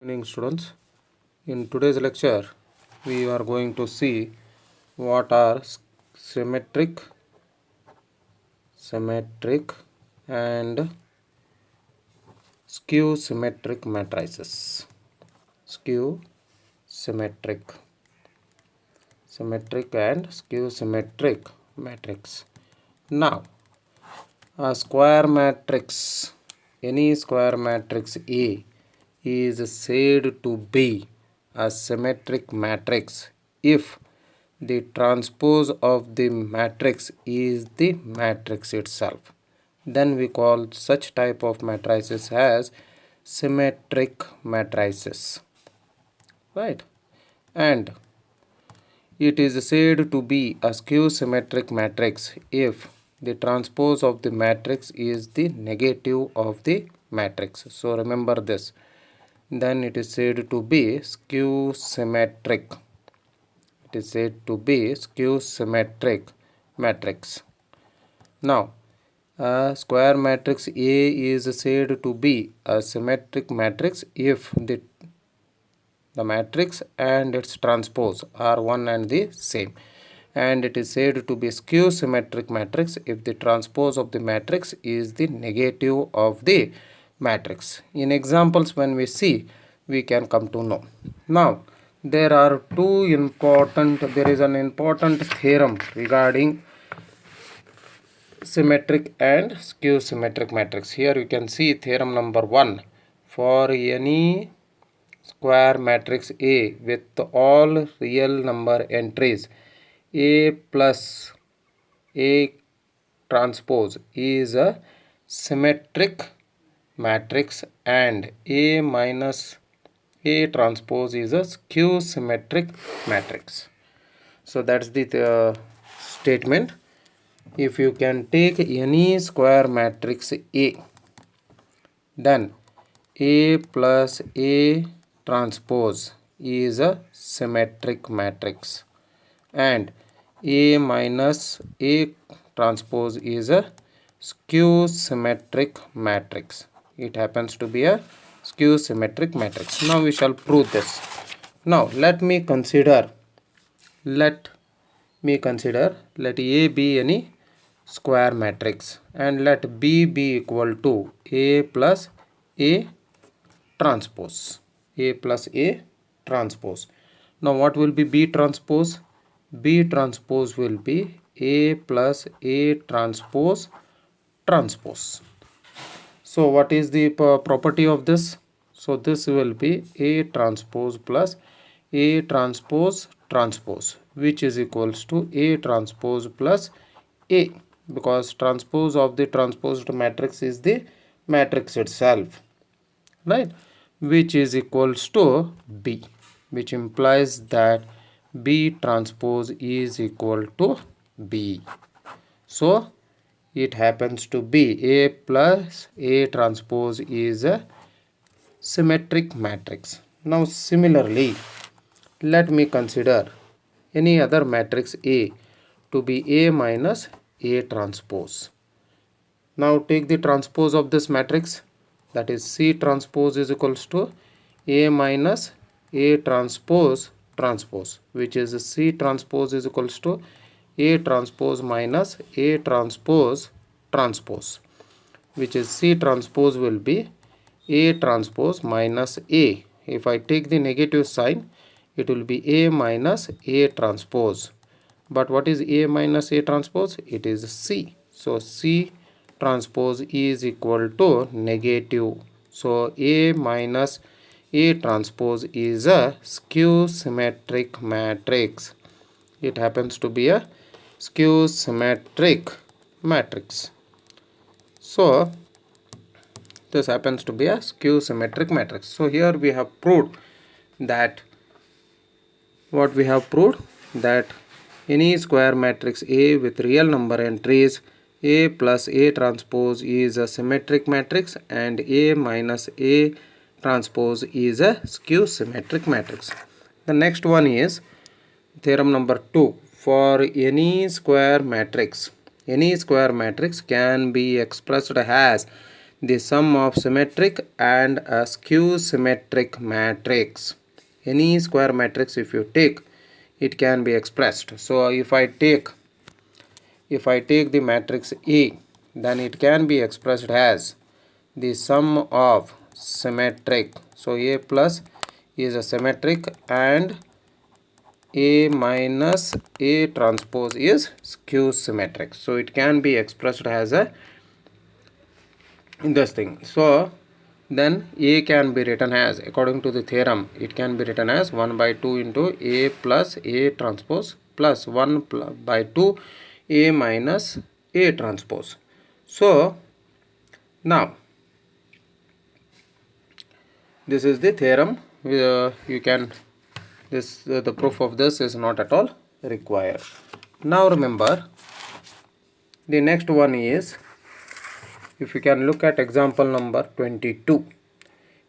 Evening students, in today's lecture we are going to see what are symmetric and skew symmetric matrices. Symmetric and skew symmetric matrix. Now a square matrix, any square matrix A is said to be a symmetric matrix if the transpose of the matrix is the matrix itself. Then we call such type of matrices as symmetric matrices, right? And it is said to be a skew symmetric matrix if the transpose of the matrix is the negative of the matrix. So remember this. Then it is said to be skew symmetric. It is said to be skew symmetric matrix. Now, a square matrix A is said to be a symmetric matrix if the matrix and its transpose are one and the same, and it is said to be skew symmetric matrix if the transpose of the matrix is the negative of the matrix. In examples when we see, we can come to know. Now there is an important theorem regarding symmetric and skew symmetric matrix. Here you can see theorem number 1. For any square matrix A with all real number entries, A plus A transpose is a symmetric matrix and A minus A transpose is a skew symmetric matrix. So that's the statement. If you can take any square matrix A, then A plus A transpose is a symmetric matrix and A minus A transpose is a skew symmetric matrix. It happens to be a skew symmetric matrix. Now we shall prove this. Now let A be any square matrix and let B be equal to A plus A transpose. A plus A transpose. Now what will be B transpose? B transpose will be A plus A transpose transpose. So what is the property of this? So this will be A transpose plus A transpose transpose, which is equals to A transpose plus A, because transpose of the transposed matrix is the matrix itself, right? Which is equals to B, which implies that B transpose is equal to B. So it happens to be A plus A transpose is a symmetric matrix. Now similarly, let me consider any other matrix A to be A minus A transpose. Now take the transpose of this matrix, that is C transpose is equals to A minus A transpose transpose, which is C transpose is equals to A transpose minus A transpose transpose, which is C transpose will be A transpose minus A. If I take the negative sign, it will be A minus A transpose. But what is A minus A transpose? It is C. So C transpose is equal to negative. So A minus A transpose is a skew symmetric matrix. It happens to be a skew symmetric matrix. So this happens to be a skew symmetric matrix. So here we have proved that any square matrix A with real number entries, A plus A transpose is a symmetric matrix and A minus A transpose is a skew symmetric matrix. The next one is theorem number 2. For any square matrix can be expressed as the sum of symmetric and a skew symmetric matrix. Any square matrix if you take, it can be expressed. So if I take the matrix A, then it can be expressed as the sum of symmetric. So A plus is a symmetric and A minus A transpose is skew symmetric. So it can be expressed as a this thing. So then A can be written as, according to the theorem, it can be written as 1 by 2 into A plus A transpose plus 1 by 2 A minus A transpose. So now this is the theorem. You can the proof of this is not at all required. Now remember, the next one is, if you can look at example number 22.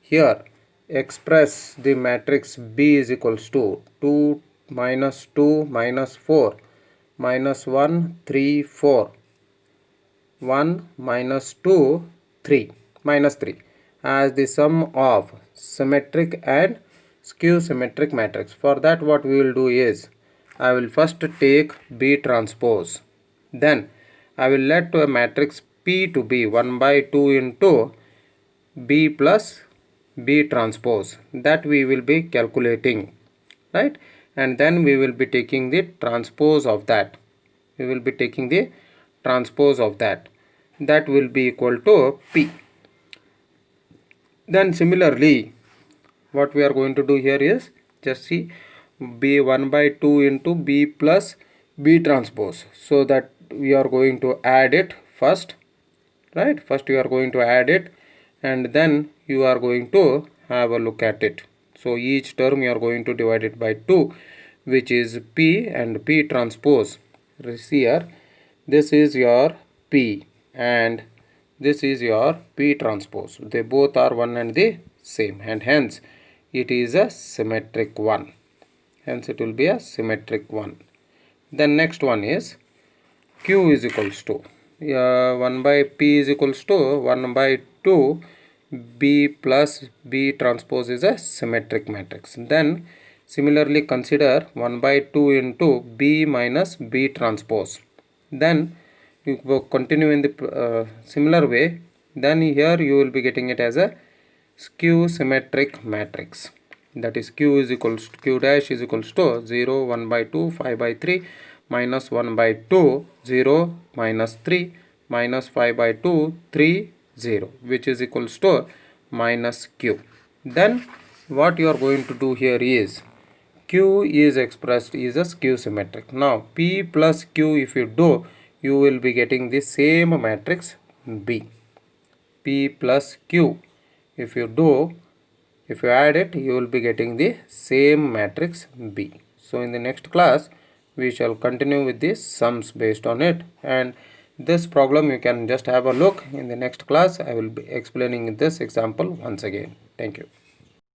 Here express the matrix B is equals to 2 minus 2 minus 4 minus 1 3 4 1 minus 2 3 minus 3 as the sum of symmetric and skew symmetric matrix. For that, what we will do is, I will first take B transpose, then I will let a matrix P to be 1 by 2 into B plus B transpose, that we will be calculating, right? And then we will be taking the transpose of that. We will be taking the transpose of that. That will be equal to P. Then similarly, what we are going to do here is, just see, B 1 by 2 into B plus B transpose. So that we are going to add it first, right? First you are going to add it, and then you are going to have a look at it. So each term you are going to divide it by 2, which is P and P transpose. See here, this is your P and this is your P transpose. They both are one and the same, and hence it is a symmetric one. Hence it will be a symmetric one. Then next one is Q is equals to 1 by P is equals to 1 by 2 B plus B transpose is a symmetric matrix. Then similarly consider 1 by 2 into B minus B transpose. Then you will continue in the similar way. Then here you will be getting it as a skew symmetric matrix. That is Q is equals to, Q dash is equals to 0, 1 by 2, 5 by 3, minus 1 by 2, 0, minus 3, minus 5 by 2, 3, 0, which is equals to minus Q. Then what you are going to do here is, Q is expressed is a skew symmetric. Now P plus Q if you do, you will be getting the same matrix B. P plus Q if you do, if you add it, you will be getting the same matrix B. So in the next class we shall continue with the sums based on it, and this problem you can just have a look. In the next class I will be explaining this example once again. Thank you.